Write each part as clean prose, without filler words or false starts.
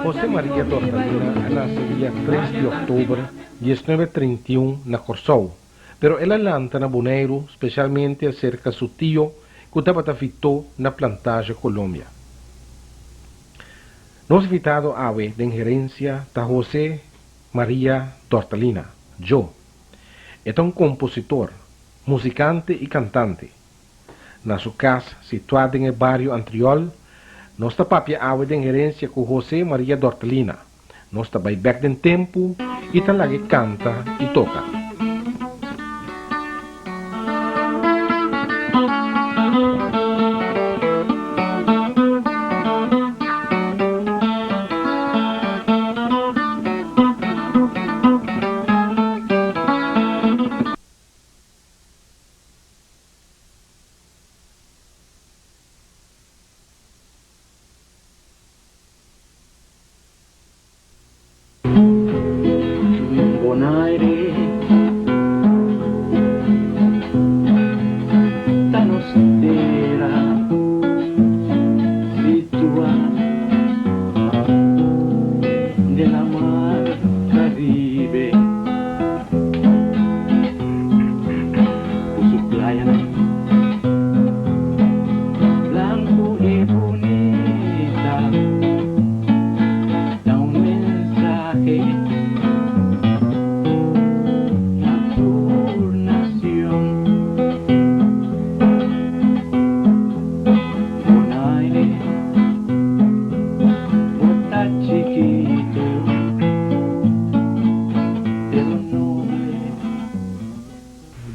José María Dortalina nace dia 3 de outubro de 1931 na Corsou, pero ela lanta na Boneiro, especialmente acerca de seu tio, que estava ficou na plantagem Colômbia. Nos invitado ave de gerência da José María Dortalina, Joe. É um compositor, musicante e cantante. Na sua casa, situada no bairro Antriol, nós está papia ave de gerência com José María Dortalina. Nós está vai back den tempo e tá lá que canta e toca.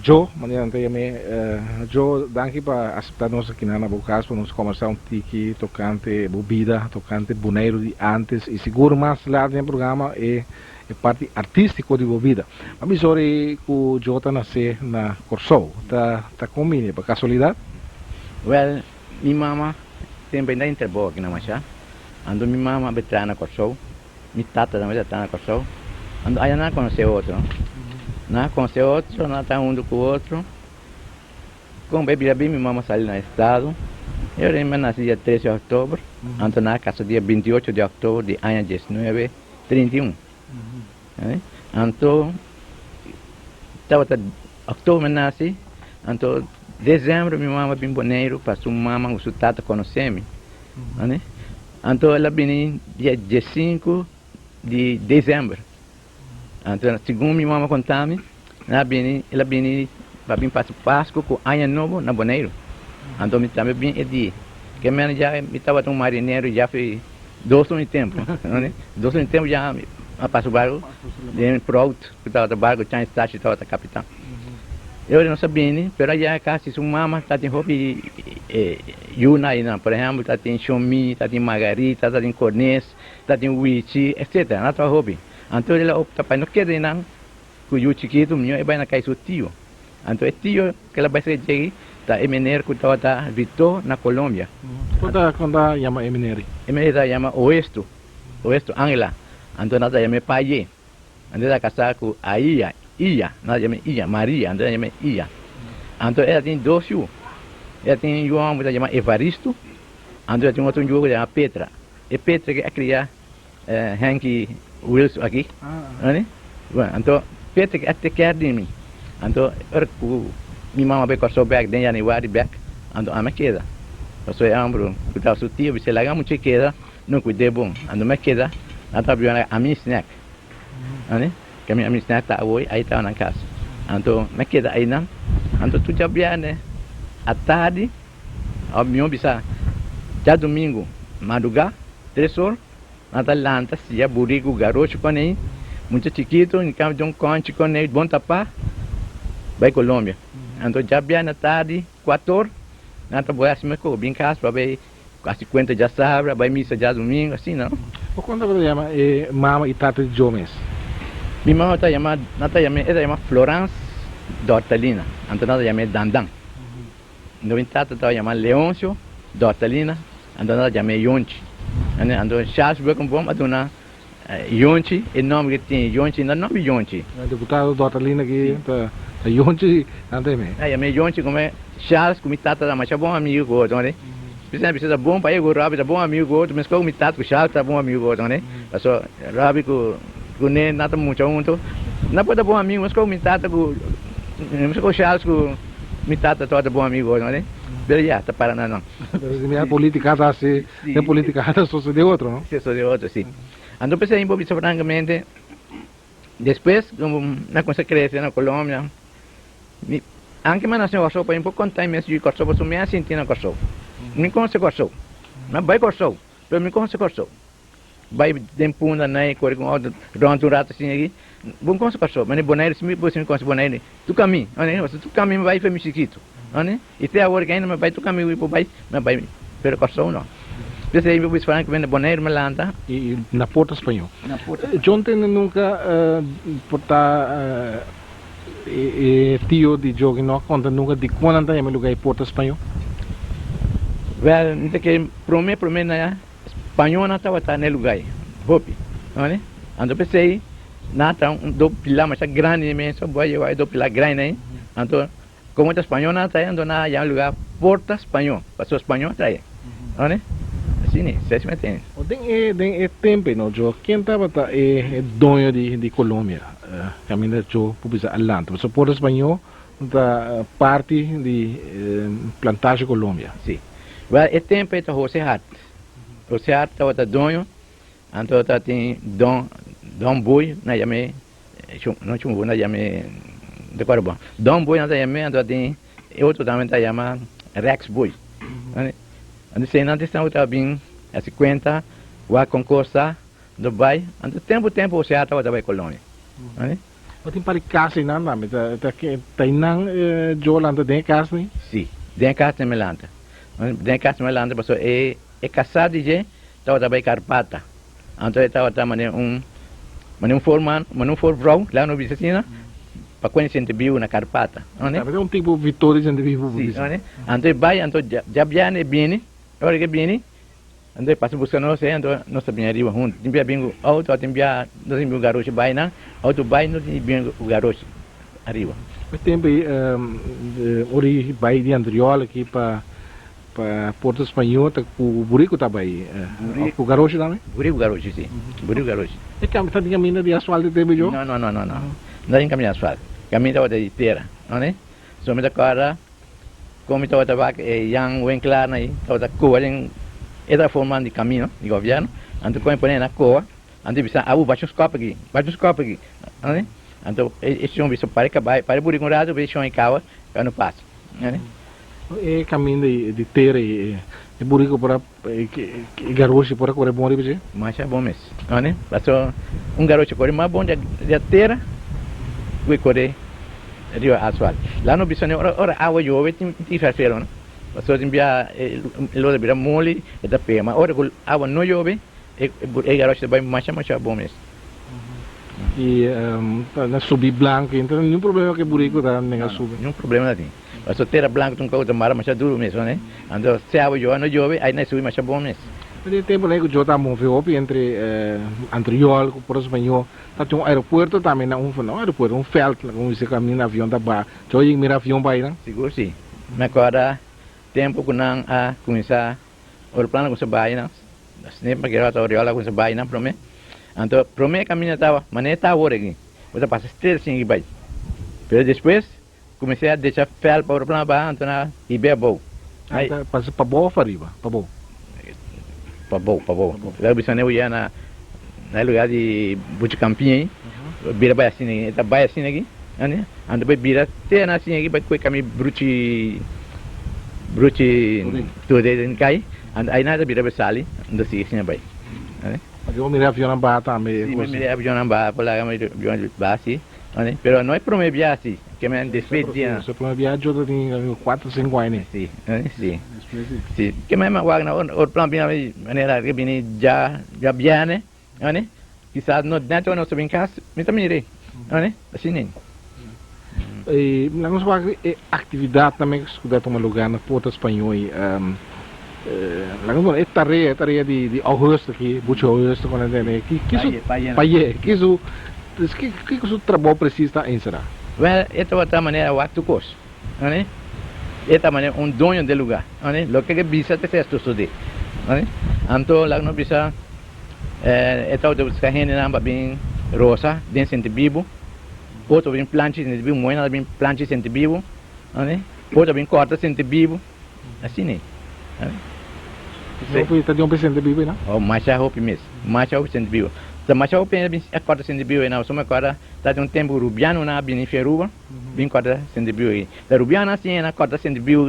Joe, Joe, danke para aceitar nossa aqui na Bucas para nos conversar tiki tocante bebida, tocante boneiro de antes e seguro mais lá no programa é parte artística de bebida. Mas sorry que o Joe tá nascer na Corsou, tá comigo, por casualidade? Well, minha mama sempre ainda interboa aqui na Machá. Ando minha mama betra na Corsou, minha tata também está na Corsou. Ando aí não conhece outro. Não conhece outro, não está um com o outro. Com bebida bem, minha mama saiu no estado. Eu nasci dia 13 de outubro, ando na casa dia 28 de outubro de ano 1931. Então, estava outubro nasci, então dezembro minha mama bem boneiro para sua mama o seu tata conhecer-me. Então ela vem dia 15 de dezembro. Então, segundo minha mama contava-me, ela vem para vir para o Páscoa com ano novo na Boneiro. Então, também bem é dia. Que eu já estava um marineiro já fez 2 anos de tempo. 2 anos de tempo já passou o barco, pronto, estava no barco, tinha estágio, estava no capitão. Eu não sabia, mas já casi sua mama está em hobby Yuna, por exemplo, está em Xomi, está em Margarita, está em Cornês, está em Uichi, etc. Não está hobby. Então ele opta para não querer não, que o chiquito meu vai na casa do tio. Então é tio que ela vai ser chegar, está Emeneiro que estava Vitor na Colômbia. Quando chama Emeneiro? Emeneiro chama Oesto Angela. Então nós chamamos Paie. Então ela casada com a Ia, nós chamamos Ia, Maria, então ela chama Ia. Então ela tem 2 filhos. Ela tem um homem que chama Evaristo, então ela tem outro jogo que chama Petra. E Petra que é criar Hank Wilson aqui. Então Petra que até quer de mim. Então minha mama vai cortar o back, de januário back, então a minha queda. Eu sou ambro, que estava sutil, se largar muito queda, não cuidei bom. Então minha queda, eu estava vendo a minha snack. Que a minha snack está hoje, aí estava na casa. Então minha queda aí não. Então tu já viu, né? À tarde, o meu bisa, já domingo, madrugada, 3 horas, nada lanta, se já burigo, garoto com ele, muito chiquito, em campo de um conche com ele, bom tapar, vai Colômbia. Então já viu na tarde, 4 horas, nada boa assim, mas bem casa, para ver a 50 já sábado, vai missa já domingo, assim não. Quando você chama mama e tata de Jomes? Minha mama está chamada, ela chama Florence Dortalina, então nada chama Dandan. Então minha tata está chamada Leôncio Dortalina, então nada chama Yonchi. Então Charles Beckham bom, então Yonchi, o nome que tem Yonchi, não nome Yonchi. Deputado Dortalina que Yonchi, não tem mais. Chama Yonchi como Charles, como tata da mas é bom amigo com outro, né? precisa bom para eu Rabi tá bom amigo outro, mas como mitad com Charles tá bom amigo outro, né? Passou Rabi com nem nada muito junto. Não pode bom amigo, mas como mitad com Charles com mitad tá todo bom amigo outro, né? Pero ya, está para nada, não. A política assim, a política só de outro, não? Isso de outro, sim. Então pensei em Bobby francamente, depois, como na consequência na Colômbia, anche me nasceu corso, para um pouco contar imenso de corso, você me senti na corso. Me conhece corso, mas vai corso, pero me conhece corso. Vai tempunda na corre com outro, ronto rato assim aqui, bom conhece corso, mas boneiro se me conhece boneiro, tu caminho, né? Você tu caminho vai para Michiquito, né? E até agora que ainda me vai tu caminho vai, mas vai, pero corso não. Pensei em Bobby francamente boneiro me lanta. E na Porta Espanhol. Na Porta. John tem nunca portar tio de jogo não conta nunca de quando anda em lugar Porta Espanhol. Well, não que promete na espanhol não estava tá no lugar. Hopi, né? Então pensei na tá do pilar mas grande imenso, vai eu do pilar grande, né? Então como tá espanhol não tá indo na já lugar Porta Espanhol, passou espanhol tá aí, né? Assim, né? Vocês me entendem? Tem tempo, não, Joe. Quem estava dono de Colômbia, caminho de publicar Atlanta. Mas o Porto Espanhol da parte de plantagem Colômbia. Sim. Well, é tempo é José Hart. José Hart estava dono, então tá tem Dom Boi, na chame, não chamo, na chame de Corobão. Dom Boi na chame, então tem outro também tá chama Rex Boi. Ando sei não tem outra bem a 50 o concursa do Dubai ando tempo você estava da Colômbia, né? Mas tem para casa não mas tá não Jolanda tem casa nem? Sim, tem casa me lanta. Tem casa me lanta passou é casado de estava da Carpata. Então estava também um forman, um forvrou lá no Vicina. Para conhecer gente viu na Carpata, né? É um tipo Vitória gente viu. Sim, né? Então vai então já viene agora que viene, então passa buscando nós, então nós também arriba junto. Tem bem auto, tem bem nós tem o garoto vai na, auto vai nós tem bem o garoto arriba. Mas tem bem ori vai de Andriola aqui para Porto Espanhol, tá o Burico tá aí, o garoto também? Burico garoto sim, Burico garoto. É que tá de caminho de asfalto tem bem jo? Não, não tem caminho de asfalto, caminho de terra, né? Somente agora como estava trabalhando yang bem claro aí, estava coando era formando de caminho de governo, então quando põe na coa, então bisa vários copos aqui, né? Então esse homem para que vai para Burico Rado, vai chão em cava, não passa, né? É caminho de terra e Burico para garoto para correr bom de mas é bom mesmo, né? Passou garoto corre mais bom de terra, vai correr Rio asfalto. Lá no bisone ora água chove tem ferro, né? Passou tem bia lo de mole e da pema. Ora com água não chove e garoto vai mais bom mesmo. E na subir blanco, então nenhum problema que Burico tá nem subir. Nenhum problema assim. Passou terra branca tu coisa mara mais duro mesmo, né? Então se água chove não chove aí na subir mais bom mesmo. Mas tempo né que eu tá movendo entre Andriol com Porto Espanhol, tá um aeroporto também não aeroporto, feld, como se caminha avião da bar. Já ia mirar avião vai não? Seguro sim. Mas agora tempo que não a começar o plano com se vai não. Sempre que era Andriola com se vai não prome. Então prome caminho tava, mas nem tá agora aqui. Você passa estrela assim vai. Pero depois comecei a deixar feld para o plano para então na Ibé bom. Aí passa para boa para arriba, para bom. Para bom. Lá bisa eu ia na lugar de Buticampinha, vira vai assim, tá vai assim aqui, né? Ando vai vira até na assim aqui, vai com caminho bruti tudo em cai, aí nada vira vai sali, ando assim assim vai, né? Eu mirar avião na barra também. Sim, mirar avião na barra, por lá avião assim, né? Pero não é para me viajar assim, que me despedia. Se para me viajar eu tenho 4, 5 anos. Sim, sim. Sim, que memang wagna or plan bina manera que bini já viene, né? Quizás não dentro não sabem cas, me também irei, né? Assim nem. E nós vamos atividade também que escutar tomar lugar na Porto Espanhol e nós tarefa de agosto aqui, muito agosto quando é que isso que o trabalho precisa encerrar. Well, esta outra maneira o acto cos, né? Esta maneira dono do lugar, né? Lo que bisa te fez tudo de, né? Então lá não bisa esta outra busca gente não bem rosa, dentro de bibo, outro bem planche de bibo, moina bem planche de bibo, né? Outro bem corta de bibo, assim né? Não foi tá de presente bibo, não? Oh, macha hopi mesmo, macha hopi de bibo. Se macha hopi bem corta de bibo, não, só me corta, tá de tempo rubiano na bem feruba. Bem corta de bibo. Da rubiana assim na corta de bibo,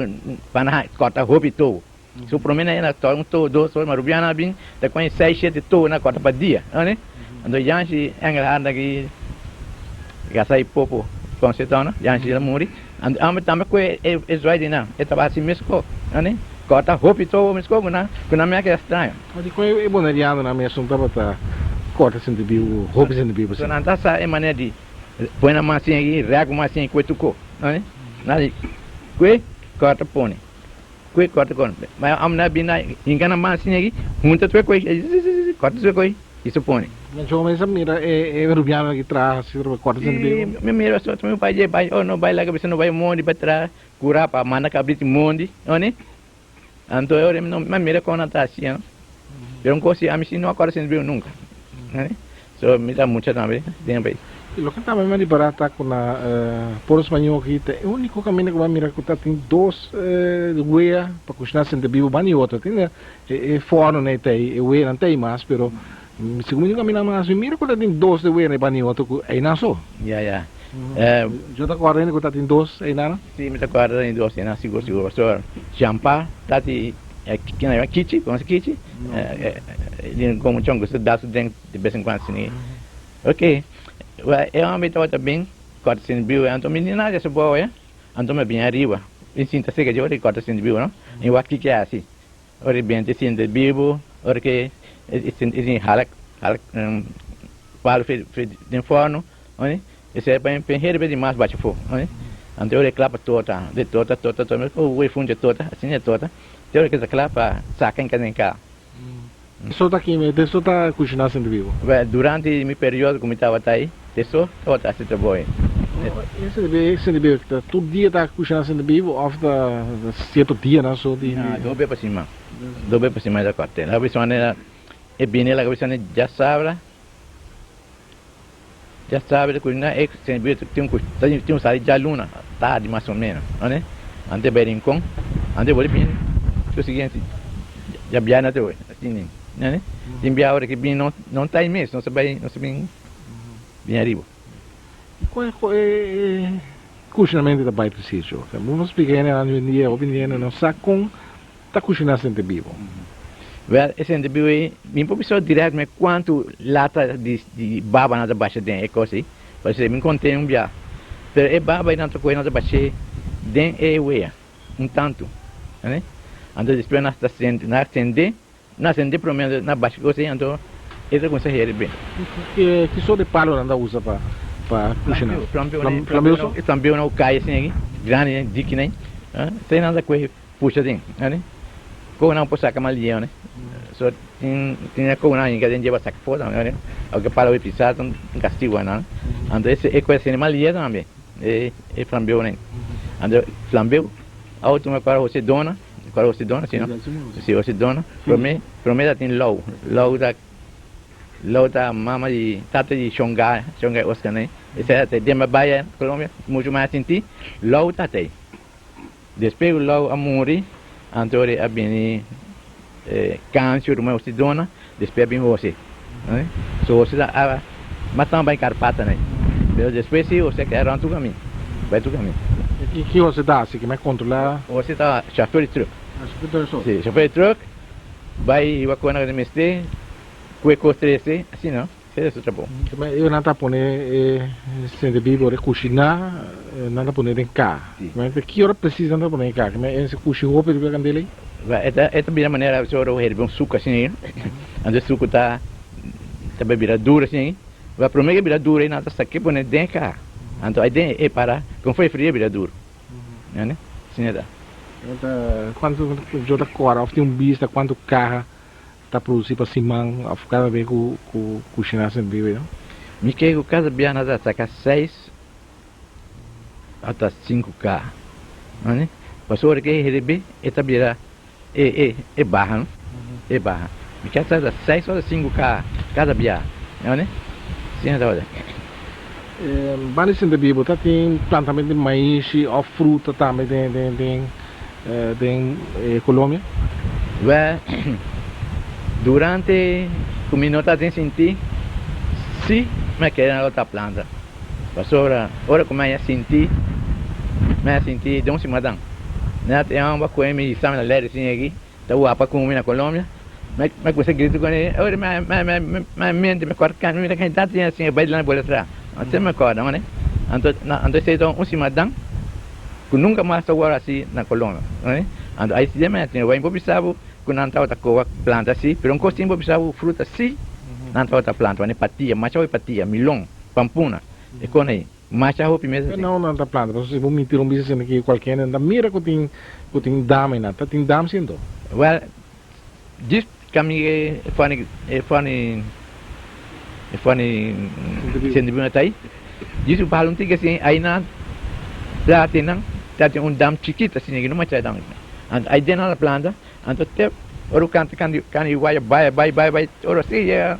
para corta hopi todo. Se o promena é na torre dois, mas rubiana bem, da com 6, 7 todo na corta para dia, né? Então já se engala daqui, gasai popo, conceitona, já se muri. Ame também que é zoide não, é tava assim mesmo, né? Corta hopi todo mesmo, não, que não me é estranho. Mas com é bonariano na minha assunto para corta de bibo, roupa de bibo. So nanta sa é maneira de põe na massinha aqui, rega massinha que tu co, né? Nada, que corta põe. Que corta com. Mas amna bina engana massinha aqui, junta tu coi, corta tu coi, isso põe. Mas eu mesmo mira é rubiano que traz corta de bibo. Me mira só meu pai vai, oh não vai lá que você não vai monte para trás, curar para mana cabrito monte, né? Então eu não me mira com nanta assim, não. Eu não consigo, a mim não acorda sem bibo nunca. So me dá muita também, tem bem. E o que também me barata com na por espanhol aqui é o único caminho que vai mirar que tem dois wea para cozinhar sem bibo bani outro tem é forno né tem é wea não tem mais pero segundo caminho mais mira que tem dois de wea né bani outro é não só. Ya. Eu tô acordando que tem dois é não? Sim, me acorda em dois, né? Seguro. Pastor, champa, tati que na kichi, como se kichi? Como chongo se dá dentro de vez em quando assim. Ok. Eu amo então também corta sem bio, então menina já se boa, é? Então me bem arriba. E sinta se que eu corta sem bio, não? E o aqui que é assim. Ora bem te sinta bio, ora que é halak para de forno, né? Esse é bem herbe de mais baixo fogo, né? Então eu reclamo toda, mas o fundo toda, assim é toda. Eu que reclama saca em casa. Só tá aqui, só tá cozinhando sem bibo. Durante meu período como estava aí, só toda assim trabalho. Esse bibo tá todo dia tá cozinhando sem bibo, ou da certo dia não só de. Dobe para cima da quartel. A pessoa é bem ela, a pessoa já sabe que na ex sem bibo tem um sali de aluna, tarde mais ou menos, né? Ante berincon, ante bori bem, o seguinte, já biana até hoje, assim, né? Tem bia hora que bem não tá mesmo, não se bem arriba. Qual é cozinamento da baita sítio? Vamos explicar né, hoje em dia não sabe como tá cozinhando sem bibo. Esse sem bibo é, me professor direto, mas quanto lata de baba na baixa dentro, é coisa aí, você me contém bia, pero é baba e não tô coisa na baixa dentro é ué, tanto, né? Então depois nós acender pelo menos na baixa coisa, então ele consegue bem. Que só de palo anda usa para cozinhar. Flambeu não cai assim aqui, grande, dique né? Tem nada com puxa assim, né? Como não pode sacar malinha, né? Só tem como não que a gente leva sacar fora, né? O que para o pisar um castigo, né? Então esse é coisa assim malinha também, é flambeu né? Então flambeu, a última para você dona, sim, não? Se você dona, promete tem low da mama de tata de Xongai Oscar, né? Esse é de uma baia, Colômbia, muito mais senti, low tata. Depois low a morrer, antore a bem câncer, mas você dona, depois bem você, né? So você dá, mas também carpata, né? Mas depois se você quer rantu caminho, vai tu caminho. Que você dá, assim que mais controlar? Você tá chauffeur de truck. Sim, chauffeur de truck, vai o coisa que me este que costresse, assim não, isso é bom. Eu não tá poner sem bibo de cozinhar, não tá poner em cá. Mas que hora precisa não poner em cá? Mas esse cozinho o pelo candele? É também a maneira de eu hervir suco assim, onde o suco tá bebida dura assim, vai para mim que bebida dura e nada saque poner dentro cá. Então aí dentro é para, como foi frio bebida duro, né? Sim é da. Quanto eu da cora, tem bicho quanto carro tá produzindo para simão, a ficar bem com cozinhar sem bibo, não? Me que o casa bem nada saca 6 até 5 carros, né? Pasó que receber esta vira é barra, não? É barra. Me quer saber 6 ou 5 cada via, não é? Sim, tá olha. Bani sinde bibo tá tem plantamento de maíz ou fruta também tem Colômbia. Well, durante o minuto tem sentir se me quer outra planta. Pasó ora como é sentir de um cima dan. Né, tem uma coisa me exame na lei assim aqui. Tá o apa com na Colômbia. Mas você grita com ele, ora mas mente me corta, me quer dar assim, vai lá na bola atrás. Até me corta, né? Então se então um cima dan, que nunca mais agora assim na Colômbia, né? Então aí se demais tem vai improvisar com não tá outra planta assim, pero um costume improvisar fruta assim, não tá outra planta, né? Patia, macho patia, milão, pampuna, e com aí. Macha ho primeiro. Não tá planta, você vou mentir bicho assim aqui qualquer, ainda mira que tem dama ainda, tá tem dama sendo. Well, diz kami funny sendo bem até diz o balão tem que assim aí na lá tem dam chiquita assim que não mais é dam aí dentro da planta então até o canto can vai ora assim é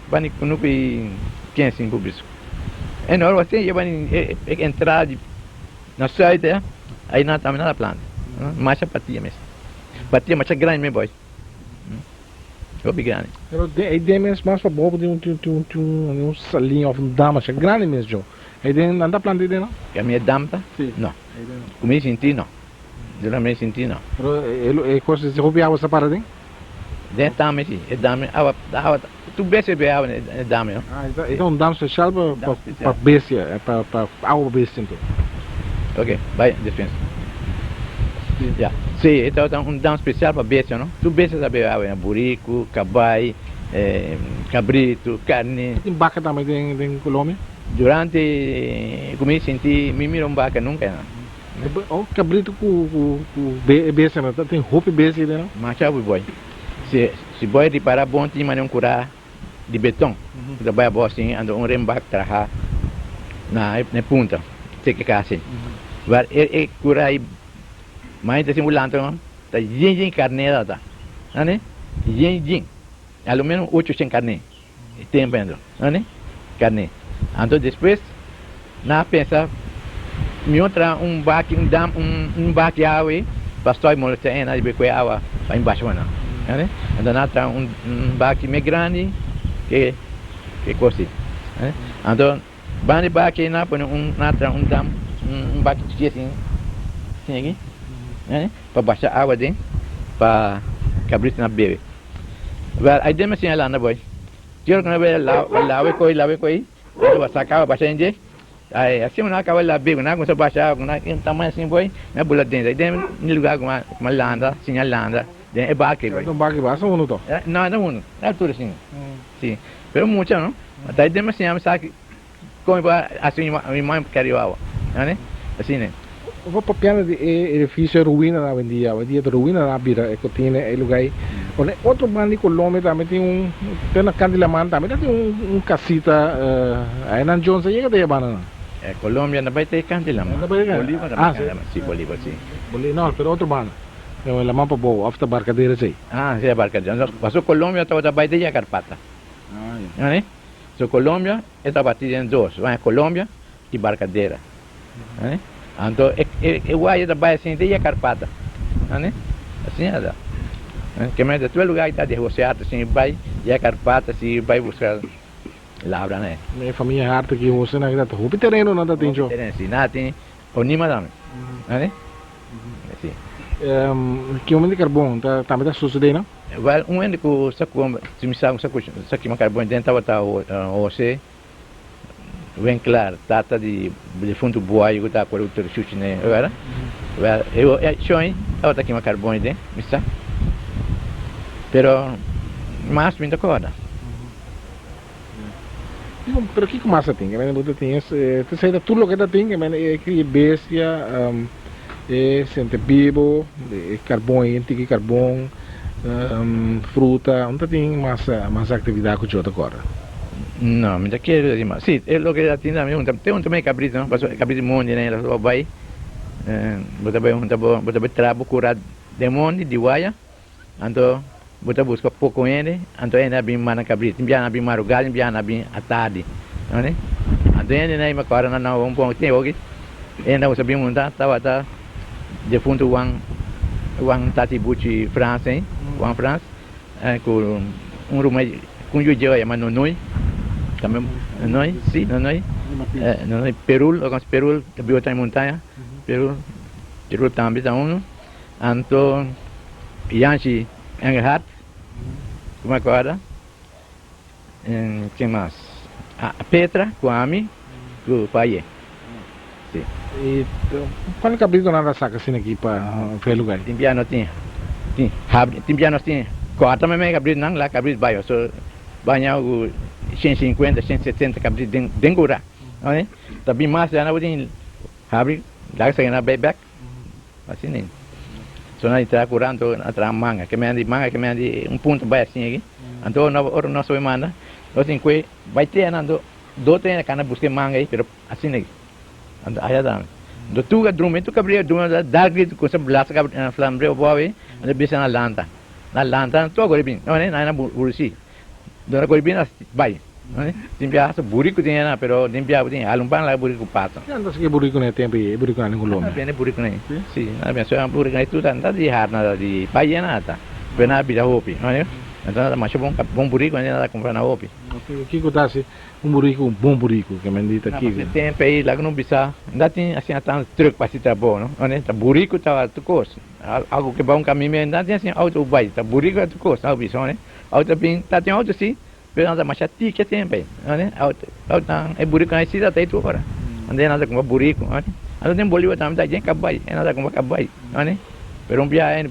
vai no que quem assim público é não assim é vai entrar na saída aí na também na planta mais patia mesmo patia mais grande mesmo boy. Bem grande. Aí tem mesmo mais para bobo de um salinho of dama, é grande mesmo, Joe. Aí tem anda planta de não? Que a minha dama? Sim. Não. Como eu senti não. Geralmente senti não. Pero ele coisa se roubava essa parada, hein? Dentro dama sim, é dama, tu bese be água é dama, não? Ah, então um dama especial para bestia, para água bestia então. Ok, vai defesa. Yeah. Sim, então um dam especial para bestia, não? Tu bestia sabe água, burico, cabai, cabrito, carne. Tem vaca também em Colômbia? Durante, como eu senti, me miram vaca nunca, não? O cabrito com bestia, não? Tem roupa bestia, não? Mas já boy. Se boy reparar bom, tinha mais um curar de betão. Trabalha bom assim, ando um rembac traha na punta, tem que casar. Mas curar aí mais de simulante, não? Tá yin carne tá, né? Yin, ao menos 800 carne, tem vendo, né? Carne. Então depois, na pensa, me outra baque baque água, pastor molesta na de beco água para embaixo não, né? Então na tra baque me grande que coisa, né? Então bande baque na põe na tra dam baque chiquinho assim, aqui, né? Para baixar água dentro, para cabrito na bebe. Well, aí demos assim lá na boy. Quero que na bebe lave coi. Eu sacava bastante, aí assim não acaba lá bem, não começa a baixar, não tem tamanho assim boy, na bola dentro, aí tem um lugar com uma landa, assim a landa, é baque boy. Então baque basta um não? Não, é tudo assim, sim, pero muito não, até tem assim a saque, como assim minha mãe queria água, né, assim né. Vou para piano de edifício ruína na vendia de ruína na bira, que tem é lugar aí. Olha, outro bando de Colômbia também tem na Candilaman também tem casita, aí na Jones aí que bana. É Colômbia não vai ter Candilaman. Bolívar sim, Bolívar sim. Bolívar não, pero outro bando. É la mapa boa, after barcadeira aí. Ah, sim, barcadeira. Passou Colômbia toda vai ter Carpata. Né? So Colômbia está batida em dois, vai Colômbia e barcadeira. Né? Então, eu vou trabalhar assim, tem a Carpata, né? Assim é, que mais de todo lugar está de negociar, assim, vai e a Carpata, assim, vai buscar labra, né? Minha família é harta que você não está roupa terreno nada tem jo. Terreno, sim, nada tem, o nima também, né? Assim. Que homem de carbono, também está sucedendo, não? Well, ano que se me sabe, se que carbono dentro está o você bem claro, trata de fundo boa, eu estou com o outro chute, né? Agora, eu sonho, eu estou aqui uma carbono dentro, está? Pero, mais bem da corda. Pero que mais tem? Que você tem você sai da tudo que tem, que bestia, sente vivo, carbono, antigo carbono, fruta, onde tem mais atividade que eu agora. No, me quiero decir más. Sí, es lo que la tienda me pregunta. Tengo un tema de cabrito, ¿no? Pasó el cabrito mundo, ¿no? Los vai, Bota bem trabalho curar demônio de guaia, então bota busca pouco ele, então ele abim mana cabrito, biar abim marugal, biar abim atade, né? Então ele nem me corre na bom tem hoje, ele não sabe montar, tá defunto uang tati buci France, hein? Uang France, com rumah com jujur yang mana nonoi, kami nonoi, si nonoi, nonoi Perul, orang Perul, tapi orang montanha, Perul também tá então Yanchi Engelhardt, como agora, quem mais? A Petra, com a Ami, com o pai. Sim. E quando cabrito nada saca assim aqui para ver lugar? Timbiano tinha, timbiano tinha, corta mesmo cabrito não lá cabrito baio, so banyak o 150, 170 cabrito dengura, né? Tapi mas já não tem habis, dah saya nak bebek, assim nem. So na entrar curando atrás manga, que me andi ponto baixo assim aqui, então não sou manda, nós tem que vai ter andando, do tem na buscar manga aí, pero assim nem. Ayah dah. Do tu kat drum itu kabri drum dah grid ko sa belas ka flambre bawe, ada bisa na lanta tu agora bin, não é na burusi. Do agora bin as bai, né? Timbia sa buri ko tinha na, pero timbia tin alumpan la buri ko pata. Anda segi buri ko na tempo e buri ko na ngulom. Bene buri ko na. Si, na bem so buri ko na itu tanda di harna di bai na ata. Bena bida hopi, né? Então mas bom buri ko na comprar na hopi. Aqui ko tasi burico, bom burico, que me dita aqui. Não, tem país lá que não bisa, ainda tem assim até truque para se trabalhar, não? Né? Tá burico tá tu cos, algo que bom caminho ainda tem assim auto vai, tá burico tu cos, não bisa, né? Auto bem, tá tem auto sim, pero nada mais chati que tem bem, né? Auto é burico aí sim até tu agora, ande nada como burico, né? Ando tem bolívar também tá gente cabai, é nada como cabai, né? Pero bia é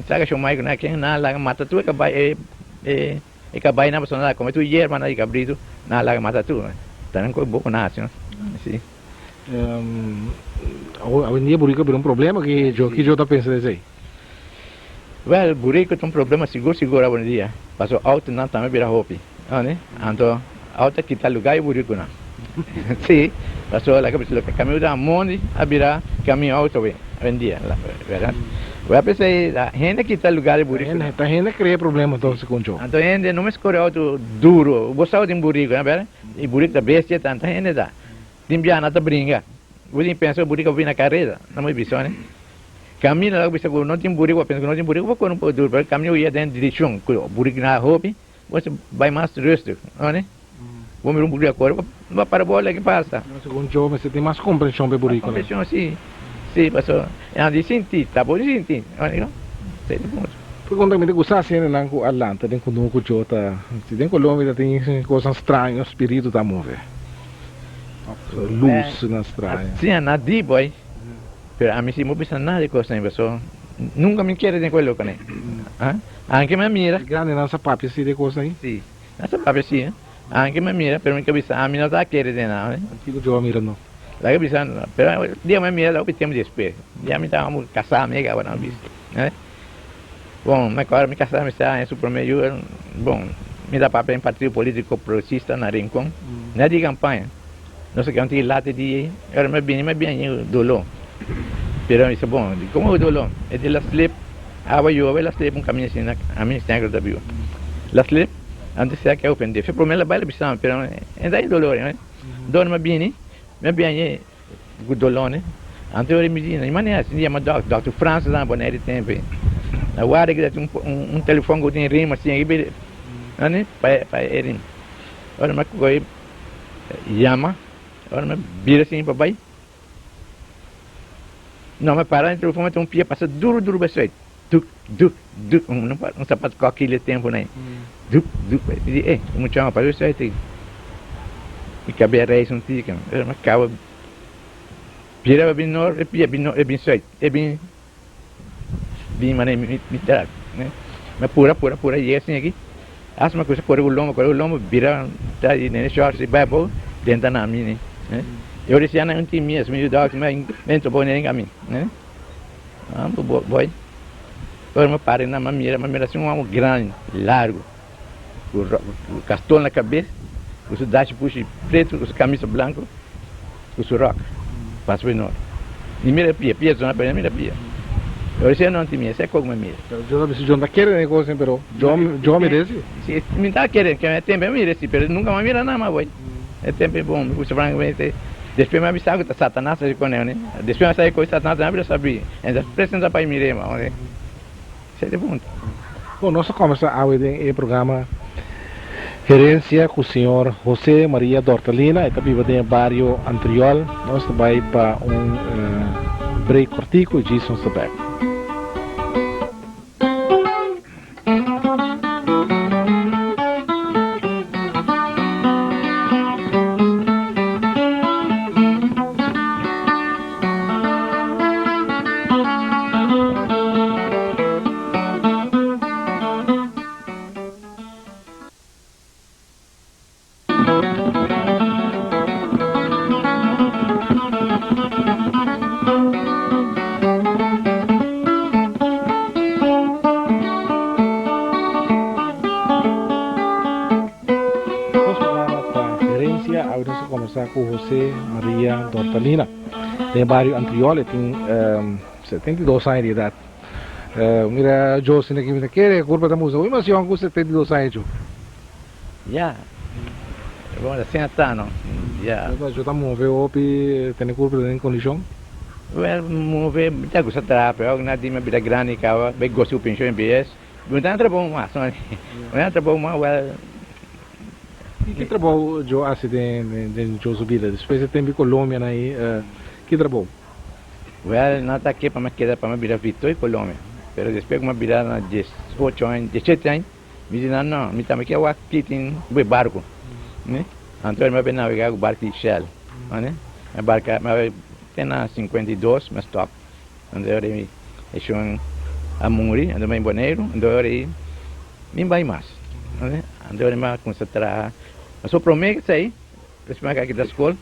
sabe que chamai que não é quem nada mata tu cabai e cabai na pessoa como tu hier mana cabrito na lá mata tu, tanto que bom nasce, sim. Hoje em dia burico é um problema que eu tá pensando assim. Well, burico tem um problema seguro hoje em dia. Passou auto não também vira hopi, né? Então auto kita lugar e burico não. Sim, passou lá que caminho da monte a virar caminho auto hoje em dia, verdade? Eu pensei, a gente que está lugar de burico. A gente cria problema então se contou. Então a gente não me escolhe auto duro. Gostava de burico, né, verdade? E burico da bestia tanta gente dá. Timbia nada brinca. Você pensa burico vem na carreira, não me bisou, né? Caminho lá bisa não tem burico, pensa que não tem burico, vou não pode duro, caminho ia dentro de direção, burico na hopi, você vai mais resto, né? Vou me burico agora, vai para a bola que passa. Segundo eu, você tem mais compreensão para burico, né? Compreensão, sim. Sim, passou. É de sentir, tá bom de sentir, não? Sei de muito. Porque quando me gusta assim, né, com Atlanta, tem com o Jota, se tem Colômbia tem coisas estranhas, o espírito tá mover. Luz na estranha. Sim, nada de boy. Pero a mim sim, não precisa nada de coisa, né, pessoal. Nunca me quer de coisa, né? Anche me mira. Grande nessa papi assim de coisa aí. Sim, nessa papi sim. Anche me mira, pero me cabeça a mim não tá querendo nada, né? Aquilo eu mira não. La bisa, pero dia me mira lá o tempo de espera. Dia me tava muito casar mega agora não bis, né? Bom, mas agora me casar me está em supermeio, bom, me dá papel em partido político progressista na Rincon, na de campanha. Não sei que onde late de, agora me bem o dolor. Pero isso bom, como o dolor, é de la slip, eu la slip caminho assim na a minha está da bio. La slip, antes se que eu pende, foi problema baile bisa, pero é daí dolor, né? Dor me bem me bianye gudolone ante ore medina imane assim dia mas Dr. France lá bonere tempo na guarda que um telefone que tem rima assim aí né para erin ora mas coi llama ora mas vira assim papai não mas para o telefone tem pia passa duro bastante duk não sapato com aquele tempo né duk muito chama para isso aí e cabia reis tika mas cava pira bem nor é bem soi é bem mané literal né mas pura e assim aqui as uma coisa corre o lombo vira tá aí né short e babo dentro na mim né eu disse não tem minhas me dá mas dentro bom nem a mim né boy agora me pare na mamira assim um grande largo o castelo na cabeça os dash push preto, os camisa branco, os rock, passo bem nor. E mira pia zona para mira pia. Eu sei não tinha, sei como mira. Yo no quiero negocio, pero yo me desse. Se me tá querendo que é tempo mira esse, pero nunca mais mira nada mais, boy. É tempo bom, você francamente. Depois me avisava que Satanás se conhece, né? Depois me saiu com Satanás, não abre saber. Então precisa para mira, mas isso é bom. Bom, nós começamos a ver o programa Gerência com o senhor José Maria Dortalina, e também tem barrio Antriol. Nós vai para break cortico e Jason Sabec. Com José Maria Dortalina, tem barrio Antriol, tem 72 anos de idade. Mira, eu sei que me quer, curva da música, mas eu com 72 anos. Já, bom, assim está, não? Já. Eu estamos vendo que tem curva em condição. Well, mover, já gosta de trabalhar, eu não tenho uma vida grande, que eu bem gosto de pensar em BS. Não tem trabalho mais, não é trabalho mais, well. E que trabalho eu faço de sua vida? Depois tem em Colômbia aí, que trabalho? Well, não está aqui para me quedar para me virar Vitória e Colômbia. Mas depois que me virar na 18 anos, 17 anos, me dizem não, me também quero aqui tem um barco, né? Então eu me navegar com o barco de Shell, né? A barca, me tem na 52, mas top. Então eu estou a Muri, ando em Boneiro, então eu me vai mais, né? Então eu me concentrar. Mas eu prometo que aí, depois aqui da escola,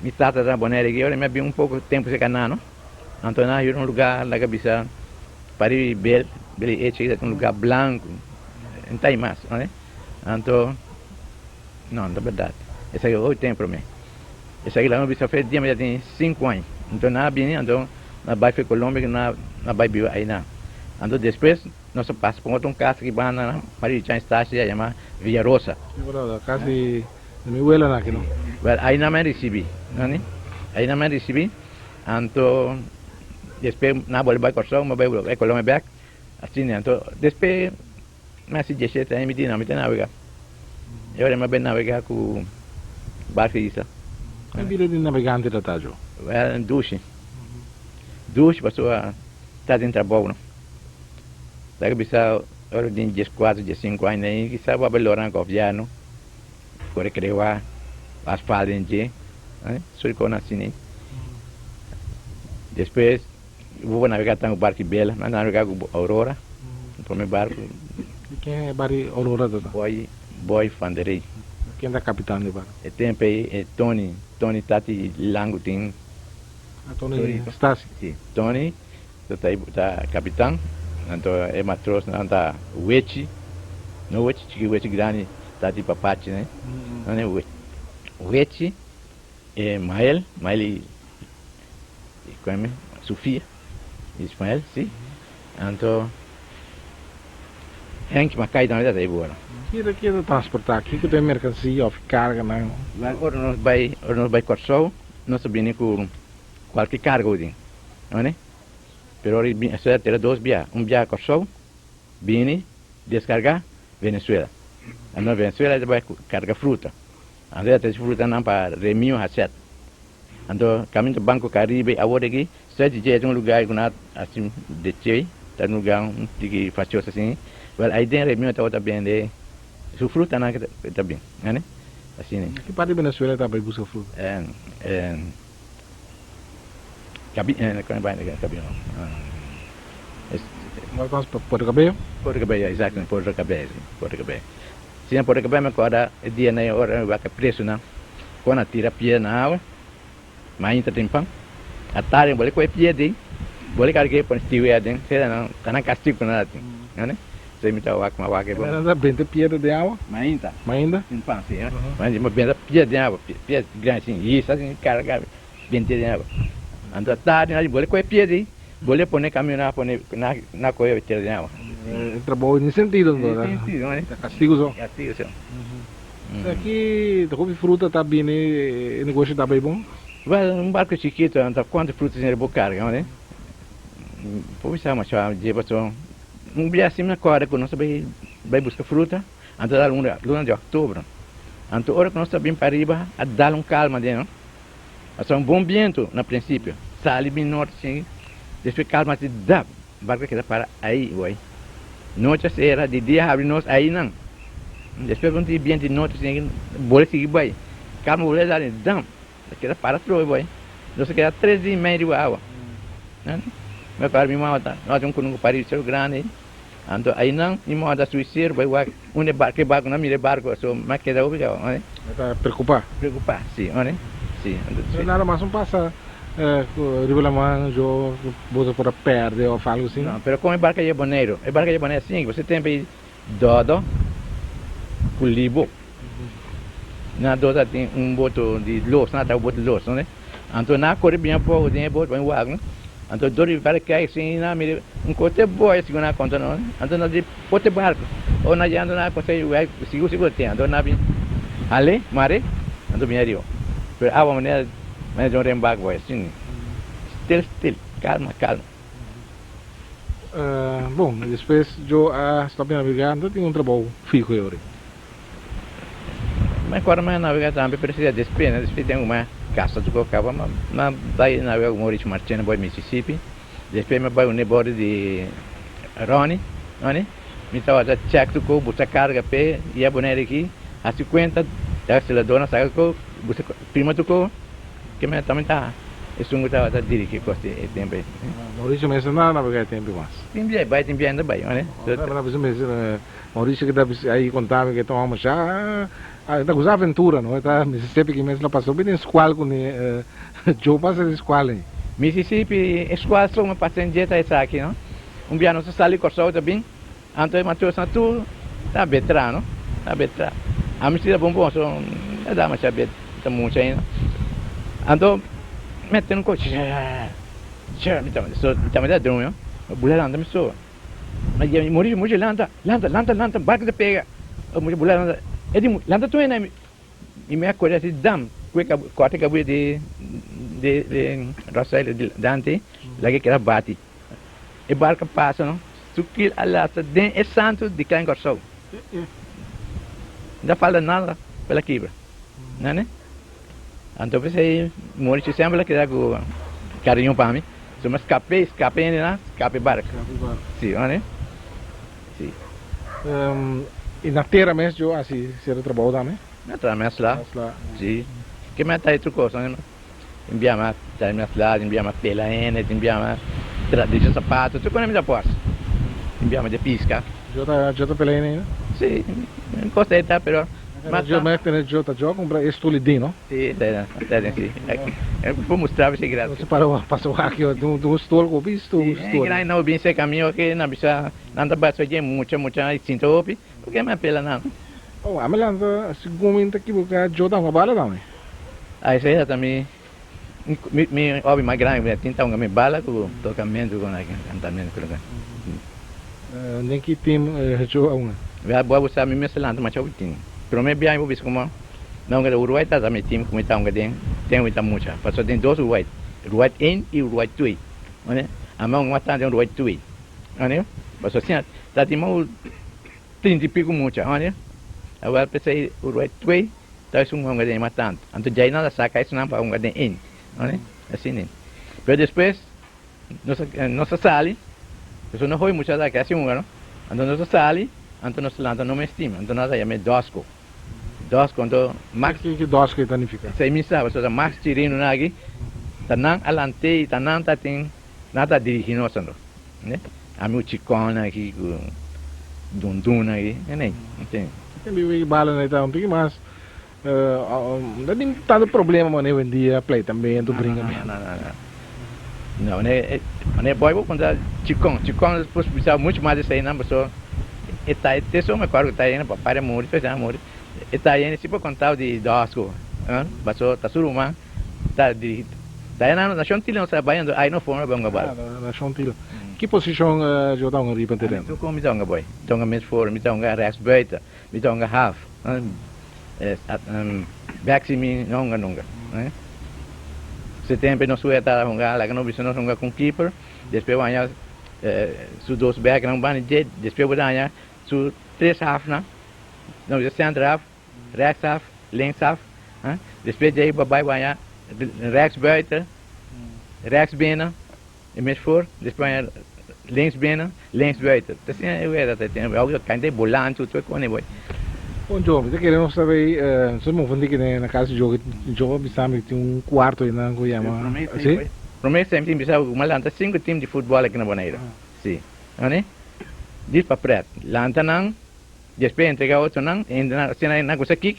me trata da Boneiro aqui, eu me vi pouco tempo se canano. Então eu ir um lugar lá que bisa para ir bel um lugar branco, não tem mais, né? Então, não, na verdade, esse aí é o tempo para mim. Esse aí lá no bisa fez dia, mas já tem 5 anos. Então nada bem, então na vai para Colômbia que na vai viver aí não. Então depois nós passamos por outra casa que vai na Maria Estácia, se chama Villa Rosa. Casi de mi abuela aqui, não? Well, aí não me recebi, né? Aí não me recebi, então depois na bolsa vai cortar, mas vai Colômbia back, assim, então depois mas se deixa até me diz não, me tem navegar. Eu era bem navegar com barco isso. Que vida de navegante da Tajo? Well, duche, passou a estar em trabalho, não? Daí bisa orang di 14, 15 anos aí, que sabe abrir orang confiano, corre crevar, asfalto em dia, só com assim. Depois vou navegar com o barco Bela, mas navegar com Aurora, o primeiro barco. E quem é barco Aurora da? Boy Fanderei. Quem é o capitão do barco? É tempo aí é Tony Tati Lango tem. Tony Stasi. Sim, Tony, tá capitão. Então é matroz, não tá Wechi, não Wechi grande, tá tipo Apache, né? Não é Wechi, é Mael e como é? Sofia, Ismael, sim. Então Henk Macai também tá aí boa. Que transportar aqui que tem mercancia ou carga não? Agora nós vai cortar, nós subimos com qualquer carga hoje, não é? Pero ahora tiene 2 vías. Un vía a Kosovo, viene, descarga, Venezuela. En Venezuela va a cargar fruta. Entonces, essa fruta não para Remio Hasset. Então, caminho do Banco Caribe, agora aqui, sete dias um lugar assim, de Chile, tá num lugar que faz assim. Well, aí dentro Remio tá bem de sua fruta não tá bem, né? Assim, né? Que parte de Venezuela tá para buscar fruta? Vamos para Porto Cabello? Porto Cabello, exatamente, Porto Cabello. Se não Porto Cabello, me acorda, o dia na hora vai que preço, não? Quando tira pia na água, mas ainda tem pão. A tarde, boleh kau pia ding, boleh carregar para estiver ding, saya não, karena castigo nada, né? Saya minta awak mawak ibu. Ada 20 piedras de água? Mainda. Ainda? Tem pão, sim, mas uma benda pia de água, pia grande assim, isso assim, carregar 20 de água. Ando tarde, nós boleh coe pie aí, boleh poner caminho na coe veterinária. Trabalho nesse sentido, não é? Sim, não é? Castigo só. Castigo só. Aqui, da fruta tá bem, o negócio tá bem bom? Vai barco chiquito, anda quantas frutas em boa carga, não é? Pô, isso é uma chave de botou. Dia assim na corda que nós vai buscar fruta, anda da luna de outubro. Então, hora que nós estamos para arriba, a dar calma dentro. Mas é bom vento, no princípio. Sale bem norte, sim. Depois calma se dá. Barco que dá para aí, uai. Noite era de dia abre nós aí não. Depois quando tem viento de noite, sim, boleh seguir bem. Calma boleh dar dam. Que dá para troi, uai. Nós queda 3 dias e meio de água. Meu pai me mata. Nós temos um país grande. Então aí não, me mata suicídio, vai barco não mire barco, só mas que dá o bicho, né? Está preocupar? Preocupar, sim, né? Sim. Nada mais não passa, riba mano, eu vou para perder ou algo assim. Não, pero como é barco sim, você tem que dodo, culibo. Na doda tem boto de luz, na tá boto de luz, né? Então na corre bem pouco, tem boto bem wago, né? Então dori para que assim na mire cote boy assim na conta não, então na de pote barco, ou na jando na cote vai seguro tem, então na bem ale, mare, então bem rio. Pero a maneira mas não rembago vai assim. Still, calma. Bom, depois eu estou bem navegando, tenho trabalho fico agora. Mas quando mais navegar também precisa de espera, depois tem uma casa do cocava, mas vai navegar com Maurício Martins, vai Mississippi, depois me vai borde de Ronnie, me estava a check do co, buscar carga pé, e a boneira aqui, a 50, da aceleradora, sabe co, buscar prima do co, que me também tá, isso não estava a dirigir com esse tempo aí. Maurício me ensinou a navegar tempo mais. Tem bem ainda bem, né? Maurício que dá aí contava que tomamos já, está com aventura, não? Está Mississippi que mesmo passou bem em escola com Joe passa de escola aí. Mississippi, escola só uma passeata essa aqui, não? Dia nós saímos com também, então matou santo, tá betra, não? Tá betra. A mistura bom, só dá mais sabet, tá muito aí, não? Então metendo coche, então dá drone, boleh anda miso. Mas dia Maurício landa, barco de pega. Maurício boleh landa. Landa tu é e me acorda assim dam, corta que de Rosario de Dante, lagi que era bati. E barco passa, não? Sukil alata den é santo de quem gorsou. Não falta nada pela quebra, né? Então pensei, Maurício sempre que dá com carinho para mim. So mas escape né? Escape barco. Sim, né? Sim. E na terra mesmo, eu assim, se era trabalho também? Na terra mesmo lá. Sim. Que me tá aí tu coisa, né? Enviamos terra mesmo lá, enviamos pela ene, enviamos tradição sapato, tu conhece da posse. Enviamos de pesca. Já tá pela ene, né? Sim. Não gostei tá, pero mas eu me tenho já comprar estolidinho, não? Sim, sim. Eu vou mostrar você graças. Você passou aqui, do estolo com visto, estolo. Não, não bem se caminho que não bisa, não tá baixo de muita cinta opi, porque me apela não. Oh, a melanda segunda aqui porque eu dá uma bala também. Aí você também me obi mais grande, tinta uma bala com tocamento com cantamento com lugar. Nem que tem eu uma. Vai boa você me meselando mas eu tenho. Pero me biar vou ver como não que o Uruguai tá também time como tá tem muita mucha. Passou tem dois Uruguai in e Uruguai 2. Né? A mão uma tá tem Uruguai 2. Né? Passou assim, tá tem mão 30 e pico mucha, né? Agora pensei Uruguai 2, tá isso um gadem matando. Então já não saca isso não para um gadem in, né? Assim né. Pero depois nossa sali, isso não foi mucha da que assim um, não? Então nossa sali, então nossa landa não me estima, então nós chamamos Dosco. Dosco, então max que Dosco significa? Saya misal, so max tirino lagi, tanang alante, tanang tating, nada dirigindo sendo, né? A meu chicona aqui, dunduna aqui, né? Entende? Tem bala né, tá um pouquinho mais. Não tem tanto problema, mano, hoje em dia, play também, tu brinca. Não, né? Boy, vou contar chicon, depois precisa muito mais disso aí, não, pessoal. Eta ete só me acordo que tá aí, né? Para morrer, fez a morrer. Eta aí, se for contar de Dosco, passou, tá suruma, tá dirigindo. Daí na Chontila não trabalhando, aí não fomos para um Ah, na Chontila. Que posição eu estava ali para terreno? Tu como então boy, então met voor, então rechts buiten, então half, back me nonga, né? Setembro não sueta honga, lá que não bisa não honga com keeper, depois banha su dos back não ban jet, depois banha su três half na, não bisa center half, rechts half, links half, depois daí babai banha rechts buiten, rechts binnen, en met voor, depois banha links binnen, links buiten. Dat is dat é algo que ainda bolan tudo com ele boy. Bom, Joe, você querendo saber, se eu me que na casa de jogo, Joe sabe que tem quarto aí na Goiama. Sim? Promete sempre bisa uma lanta 5 times de futebol aqui na Bonaire. Sim. Né? Diz para preto. Lanta não, depois entregar outro não, ainda na coisa aqui,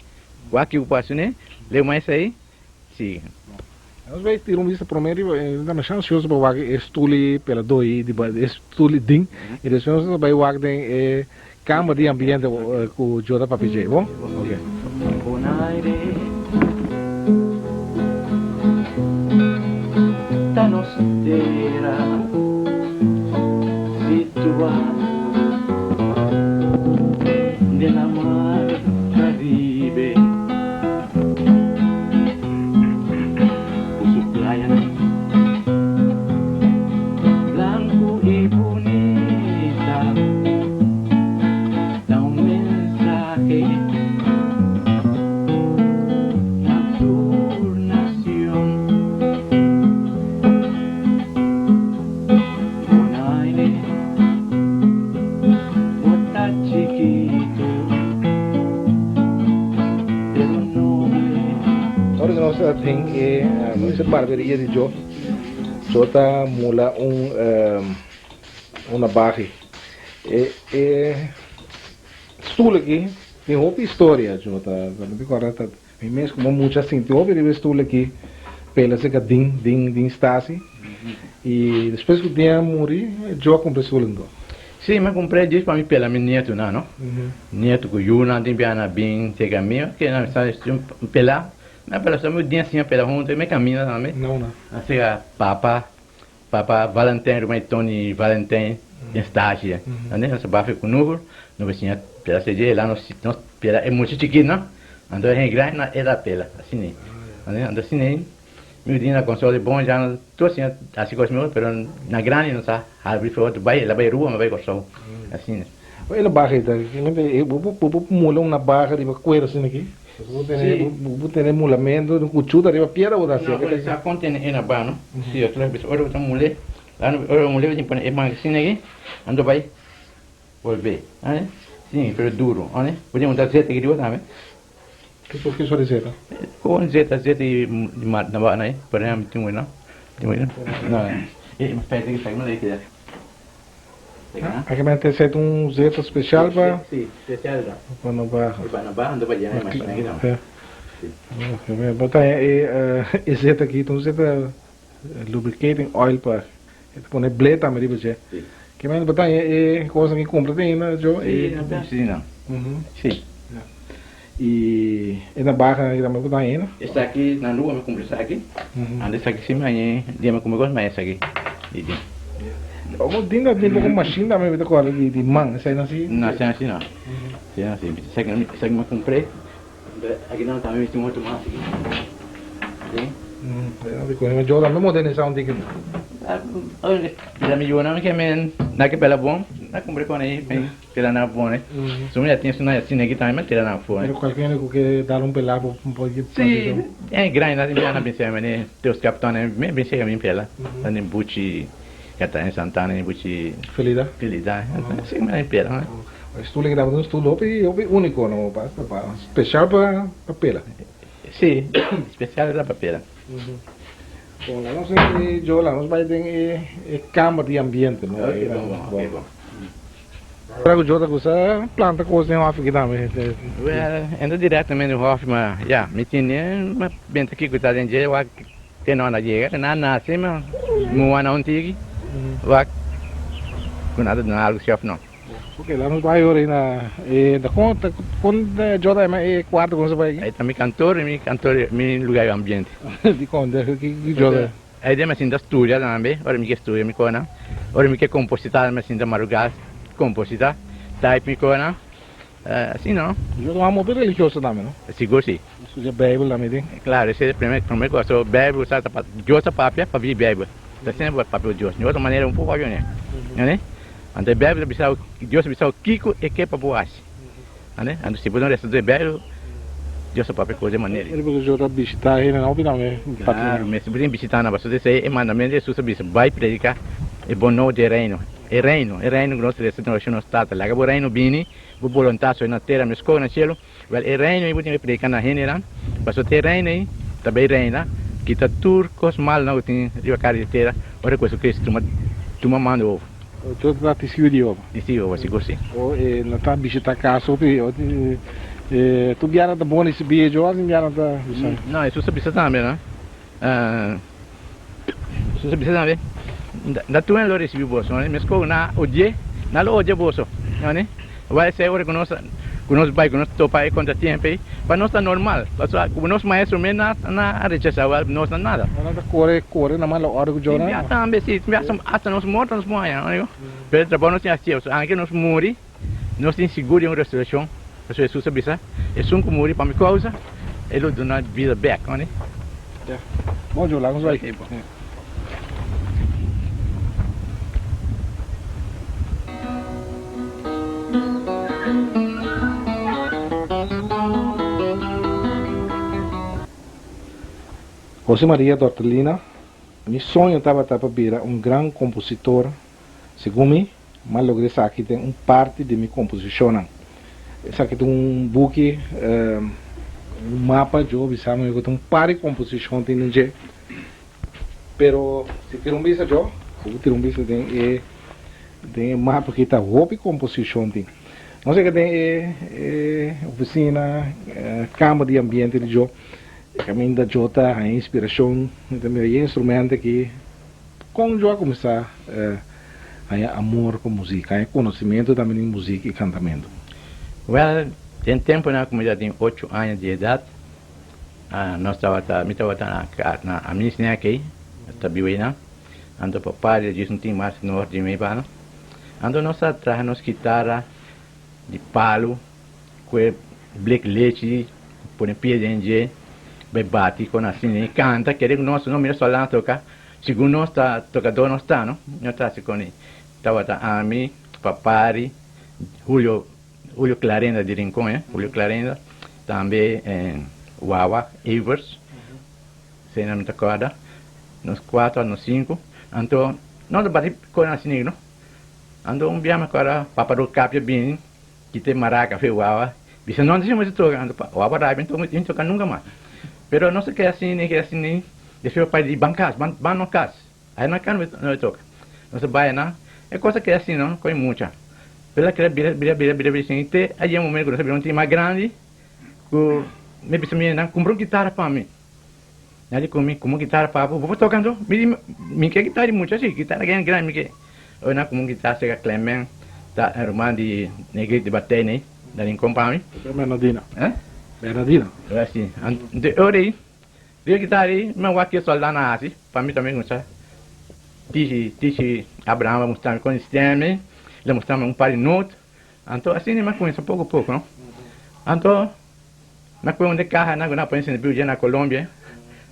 o aqui o passo né, leu mais aí. Sim. Nós vai ter vista primeiro, ainda não chance de para o estúdio pela doi, de estúdio ding, e depois nós vai o tem câmara de ambiente com o Joe da Papi J, bom? Ok. Tan austera, situado nella mar Caribe, su playa blanco y bonita, da un mensaje a tu nación. Tem essa barbearia de Joe, Joe tá mula uma barra. Stoel aqui tem outra história, Joe tá, agora tá, mesmo como muito assim, tem outra stoel aqui, pela seca din stasi, e depois que o dia morri, Joe comprou stoel então. Sim, mas comprei disso para mim pela minha neto, não? Neto com Yuna, tem piana bem, tem caminho, que não está pela. Mas pela sua dia assim pela junta, me caminha também. Não. Assim a papa Valentim, o Tony Valentim, estágio. Né? Essa bafe com número, não tinha pela CG lá no pela é muito chiquinho, não? Então é grande era pela, assim né? Então assim né? Me tinha console bom já não tô assim coisa meu, mas na grande não está, abre foi outro vai, ela vai rua, mas vai gostar. Assim né? Olha a barra tá, eu vou mula uma barra de coelho assim aqui. Vou ter mulamento, no cuchudo arriba piedra ou da seca. Não, já contém na barra, não? Se eu trouxe olha outra mulher, lá no mulher tem põe é mais assim aqui, ando vai volver, né? Sim, pero duro, né? Podemos dar zeta aqui de outra, né? Que por que só de zeta? Com zeta e na barra, né? Por exemplo, tem um não? Não. E mas pede que sai não daqui. Aqui vai ter sido zeta especial para... Sim, especial. Para na barra. Para na barra, ando vai já, mas para aqui não. Ok, botar zeta aqui, então zeta lubricating oil para... Põe blade também ali, você. Que mais botar coisa que compra tem, né, Joe? Sim, não. Sim. E na barra aí também botar aí, né? Essa aqui na rua me comprei essa aqui. Anda essa aqui sim, mas dia me comprei mais essa aqui. Algum dia tem pouco machine também me tocou ali de mão, essa aí não assim? Não, essa assim não. Essa assim, essa que me comprei. Aqui não também tem outro mais aqui. Sim. Mas Joe também modernizar um dia que já me jogou que men na que pela bom, na comprei com aí, pela na bom, né? Só já tinha assim aqui também, mas pela na fora. Mas qualquer que dar um pelado um pouquinho. Sim, é grande, na minha pensei, mas teus capitães, me pensei a mim pela, nem buchi, Catarina Santana, nem buchi. Felicidade. Felicidade, sim, mas pela, né? Estudo que dá um estudo único, não, para especial para pela. Sim, especial para pela. Bom, lá nós eu lá nós vai ter câmara de ambiente, não é? Bom. Para o Jota coisa planta coisa em off aqui também. Ainda diretamente no off, mas já me tinha, mas bem aqui que tá dentro de lá que não na chega, na nasce, mas não não tem lá com nada na algo chef não. Porque lá nos vai aí na da conta quando Jota é quarto como você vai aqui. Aí também cantor, me lugar ambiente. De conta que Jota. Aí de me sinto estudia também, ora me que estudia me cona, ora me que compositar me sinto marugar, compositar, type me cona, assim não, Eu não amo bem religioso também, não? seguro sim. Isso é Bíblia também, tem? Claro, esse é o primeiro coisa, o Bíblia usa para Deus papel para vir Bíblia, está sempre papel Deus, de outra maneira um pouco né, né? Ante Bíblia bisa Deus bisa kiko e que para boas, né? Ante se podemos receber Bíblia Deus papel coisa maneira. Ele porque eu já visitar aí, não, também. Claro, mas se podem visitar na base desse é mandamento Jesus bisa vai predicar e bono de reino. E reino que nós recebemos no estado, lá que o reino bini, o voluntário na terra, mas com no cielo, well, e reino e podemos predicar na genera, mas o reino aí também reina, que tá turcos mal não tem riva carretera, ora coisa que tu manda ovo. Eu estou te seguindo. Disse ovo, seguro sim. Ou não está visitar casa, ou tu viara da boa nesse vídeo, ou viara da. Não, isso você precisa também, né? Isso você precisa também. Da tua lo recebi bolso, né? Mas com na oje, na lo oje bolso, né? Vai ser hora que nós vai que nós topa aí contra tempo, para nós tá normal. Para nós maestro mesmo na rechaça, nós não nada. Nada corre na mala hora que eu Já também sim, hasta nós mortos morrem, né? Pero trabalho nós tem assim, anche nós morri, nós tem seguro em restauração. Isso é sussa bisa. É só que morri para me causa, ele do not vida back, né? Bom, João, lá nós vai. José Maria Tortellina, meu sonho estava para virar um grande compositor. Segundo mim, mas logrei aqui tem parte de minha composição. Essa aqui tem book, mapa de observação, eu tenho par de composição tem no G. Pero se ter vista eu ter vista tem mapa que está roupa composição tem. Não sei que tem oficina, câmara de ambiente de eu. Kami da Jota a inspiração, também instrumento que com eu começar a amor com música, conhecimento também em música e cantamento. Well, tem tempo na comunidade tem 8 anos de idade. Nós estava na minha aqui, está biwina. Ando papai diz não tem mais norte de meio ano. Ando nós atrás nos guitarra de palo, com black leite, por pé de bate com assim, canta, querendo nosso nome só lá tocar. Segundo nós tá tocador nós tá, não? Nós tá se com estava a mim, papai, Julio Clarenda de Rincón, Julio Clarenda, também Wawa, Ivers, se não me recorda, nos 4, nos 5, então nós bate com assim, não? Então viemos agora para o capio bem, que tem maraca, foi Wawa, bisa não deixamos de tocar, Wawa raio, então não tocar nunca mais. Pero não se quer assim, deixa eu pai de bancas, no cas. Aí não quer não toca. Não se vai na, é coisa que é assim não, com muita. Pela que bira assim, te aí um momento que não tem mais grande, que me precisa me não comprou guitarra para mim. Aí como guitarra para vou tocando, me quer guitarra muito assim, guitarra grande me quer. Eu não como guitarra chega Clement, tá irmã de negrito de bater né, da Rincón para mim. Bernardina. Bernardina. Assim, eu aí, vi guitarra aí, mas o aqui só lá na Ásia, para mim também gosta. Tishi Abraham mostrando com sistema, ele mostrava par de notas. Então assim me conhece pouco a pouco, não? Então, na coisa onde carro na põe no Brasil na Colômbia,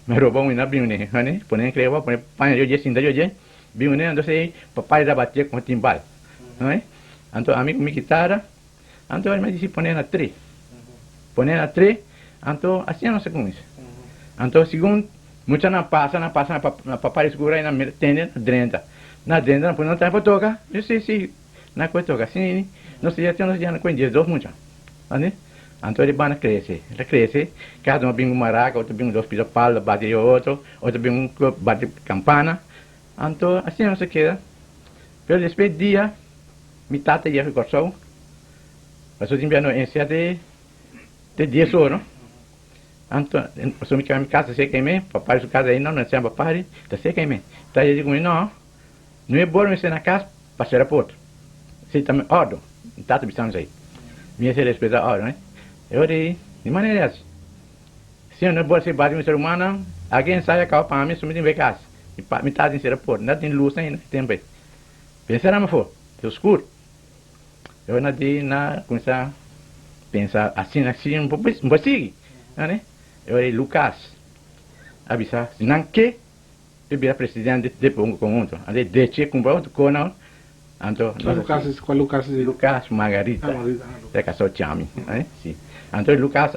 me roubou na Bíblia, né? Põe creva, põe panha de cinta de Bíblia, então sei, papai da bater com timbal, não é? Então amigo me guitarra, então ele me disse põe na 3. Põe na 3, então assim não se conhece. Então segundo muita na passa na papai segura aí na tenda na drenta não põe não tem para tocar, eu sei se na coisa toca assim, não sei até nós já não conhece dois muita, né? Então ele vai crescer, cada um bem uma maraca, outro bem dois pisos palo, bate outro bem bate campana, então assim não se queda. Pelo depois dia, me tata ia ficar só, passou de inverno em 7 de 10 horas. Então, eu me queimei em casa, se queimei, papai sua casa aí não tinha papai, tá se queimei. Tá aí digo não é bom me ser na casa para ser porto. Se também ordem, tata precisamos aí. Me ser respeita a ordem, né? Eu de maneira assim. Se eu não é bom ser bate um ser humano, alguém sai a capa para mim, sumir em casa. Me tá em ser por, não tem luz ainda, tempo. Pensar me for, é escuro. Eu não de na começar pensar assim um pouco seguir, né? Eu era Lucas, avisar, não que eu vira presidente de um conjunto, ali deixe com outro canal, então Qual Lucas? Lucas Margarita, Margarita. é casal chami, né? Sim. Então Lucas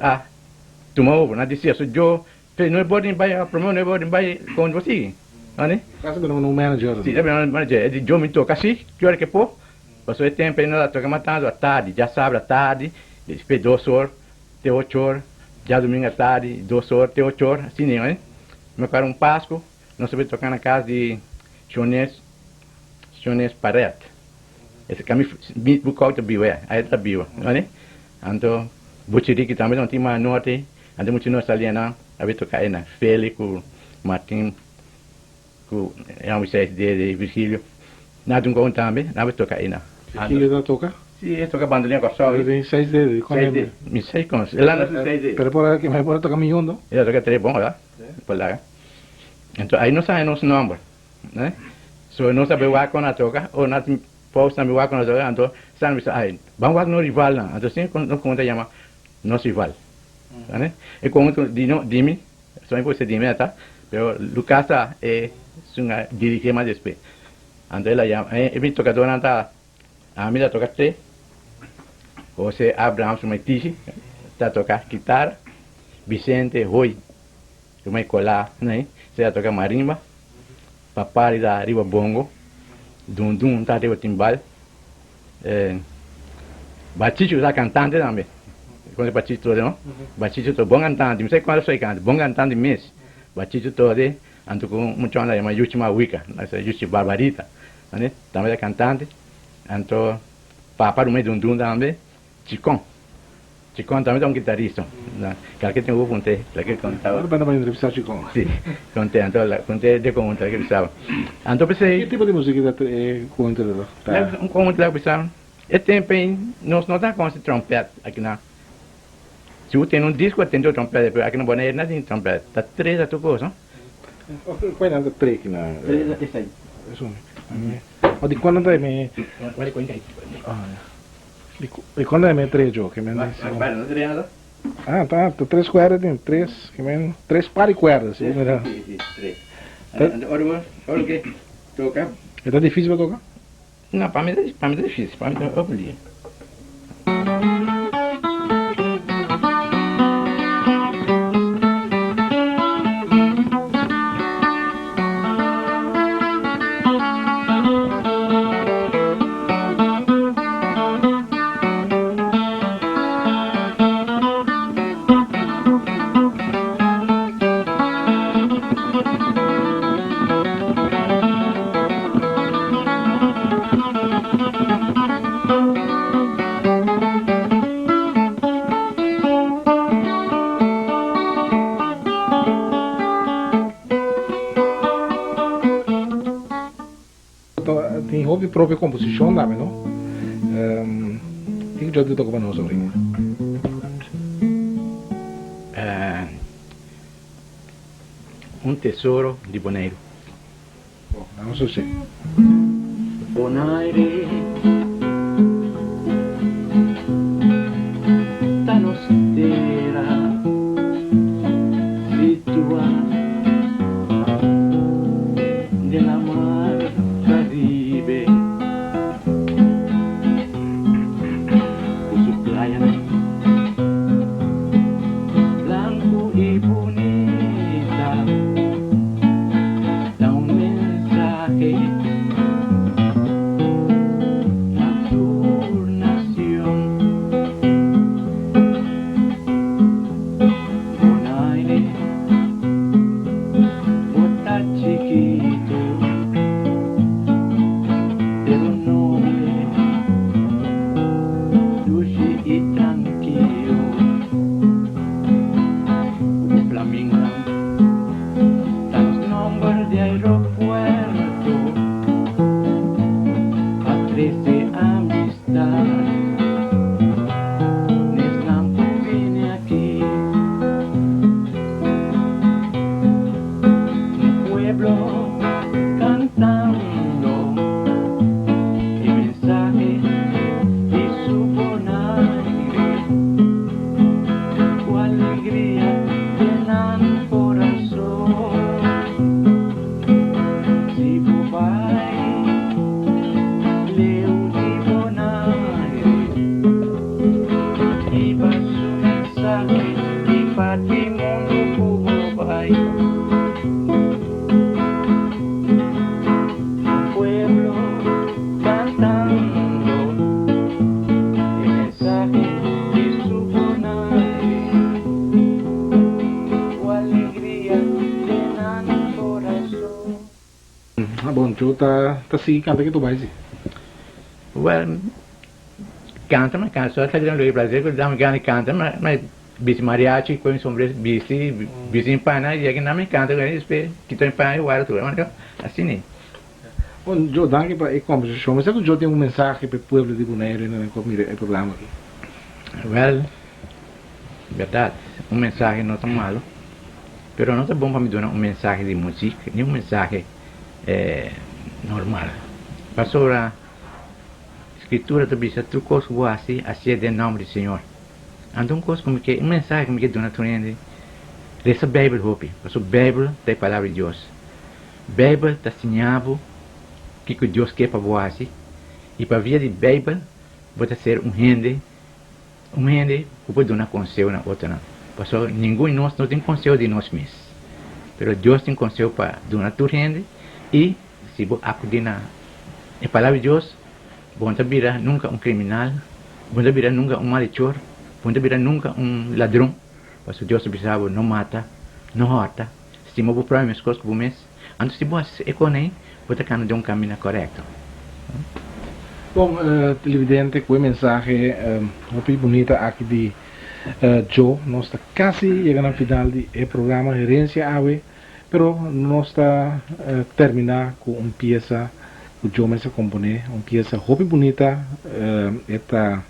tomou, na dizia sou eu, não é bom nem vai promover, não é bom nem vai com você, né? Casa no manager. Sim, é de eu me toca assim, que hora que pô, passou o tempo ainda toca matando à tarde, já sabe à tarde, depois 2 horas, até 8 horas, já domingo à tarde, 2 horas, até 8 horas, assim, né? Me quero Páscoa, nós sabemos tocar na casa de Jones Paret. Esse caminho, o qual te viu, aí tá viu, né? Então, Buchiri que também não tinha mais norte, então muito nós ali na, a tocar aí na Félix, com Martin, com a Moisés de Virgílio, nada um gol também, nada tocar aí na. Virgílio da toca? Sim, toca bandolinha com a só. Tem 6 dedos. 6 dedos, me 6 com, lá não 6 dedos. Pero por aqui, mas por tocar milhão, não? Ele toca 3 bom lá, por lá. Então, aí não sai nosso nome, né? So, não sabe o com a toca, ou não pode saber o com a toca, então, sabe, aí, vamos no rival, não? Então, sim, não conta chama nosso rival, né? E como tu de mim, só me pode dizer, tá? Pero Lucas é uma dirigente mais despe. Então, ela chama, me toca dona tá, a mim toca 3, José Abraham Sumaitici, tá tocar guitarra, Vicente Roy, que vai colar, né? Você toca marimba, papai da riba bongo, dundum tá riba timbal, Bachicho tá cantante também, quando Bachicho todo, não? Bachicho todo bom cantante, não sei quando foi cantante, bom cantante mesmo, Bachicho todo, anto com muito anda chama Yuchima Wika, essa Yuchi Barbarita, né? Também é cantante, anto papai do meio dundum também, Chicon também é um guitarrista, que tem o ponte, que contava. Agora vai entrevistar Chicon. Sim, contei, então, contei de como que precisava. Então pensei. Que tipo de música conta? Como que precisava? É tempo nós não está com esse trompete aqui na. Se você tem disco, tem o trompete, aqui no Bonaire não tem trompete, tá 3 a tua coisa, não? Qual é a 3 aqui na? 3 a 6. Isso. O de quando é me? E quando é me 3 jogo que me diz? Ah, tá, 3 cordas tem 3, que me 3 pares de cordas, sim, melhor. Sim, 3. Olha que toca. É difícil para tocar? Não, para mim é difícil, para mim é oblígio. Tem hobby própria composição lá, não? O que já te toca para nós sobre? Um tesouro de Bonaire. Não sei se. Bonaire, tan austera, situada de la mar Caribe, con su playa blanco y bonita, da un mensaje a tu nación. Bonaire, bota chiquito, pero noble, dulce y tranquilo, como flamingo, dan los nombres de aeropuerto, patria amistad, Neslampo viene aquí, un pueblo tá assim, canta que tu vai dizer. Well, canta, mas canta. Só está dizendo no Brasil que dá um canta, mas bici mariachi, com sombreiro, bici empana, e aqui não me canta, que estou empana e guarda tudo. Assim, né? Bom, eu dá aqui para a composição, mas é que eu tenho mensagem para o povo de Bonaire no programa aqui. Well, verdade, mensagem não está malo, mas não está bom para me dar mensagem de música, nem mensagem normal. Para sobre a escritura do bispo, tu coisa boa assim é de nome do Senhor. Então, coisa como que, mensagem como que dona tu rende, essa Bíblia, hopi, porque a Bíblia tem a palavra de Deus. Bíblia está ensinando que Deus quer para você, e para via de Bíblia, você ser rende que pode dar conselho na outra. Porque ninguém de nós não tem conselho de nós mesmos. Mas Deus tem conselho para dar tu rende, e se você acudir na palavra de Deus, você não virá nunca criminal, você não virá nunca malhechor, você não virá nunca ladrão. Porque Deus precisava não mata, não horta. Se você prova as coisas que você então se você é com ele, você está de caminho correto. Bom, televidente, com a mensagem muito bonita aqui de Joe, nós está quase chegando ao final do programa Herência Ave, mas nós está terminar com uma peça que o Joe me compõe, uma peça muito bonita, esta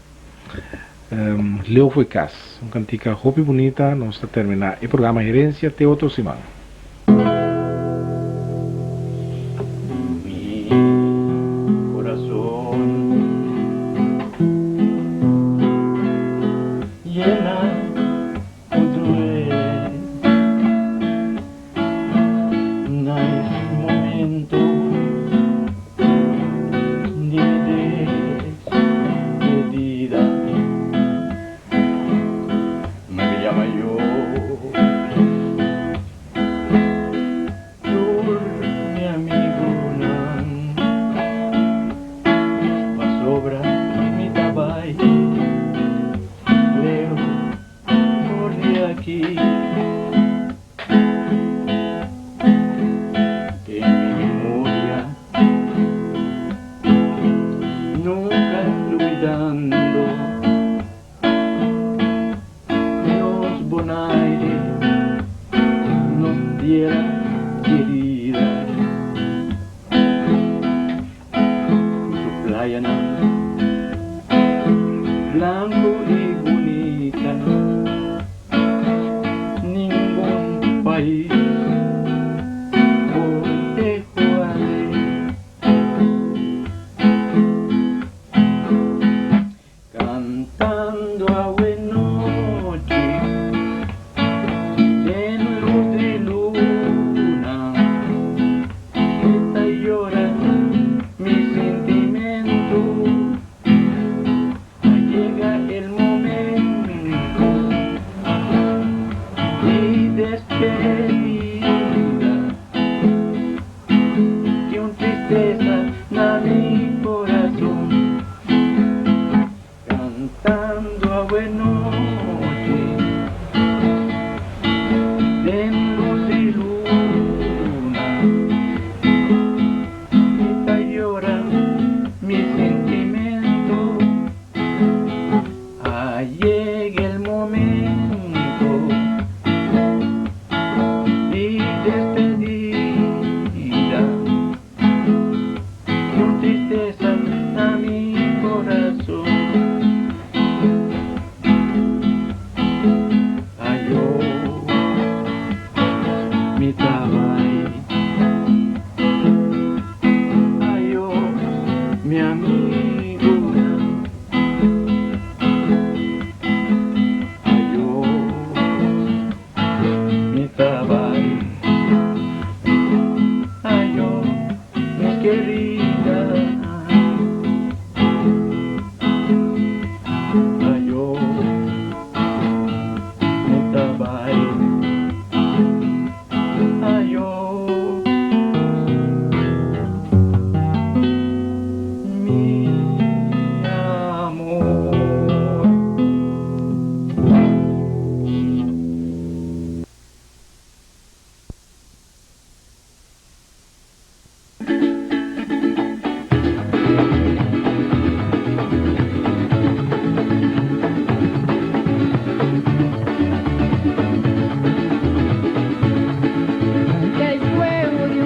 Leo foi Cas, uma cantica muito bonita, nós está terminar o programa Herência até outra semana. Blanco y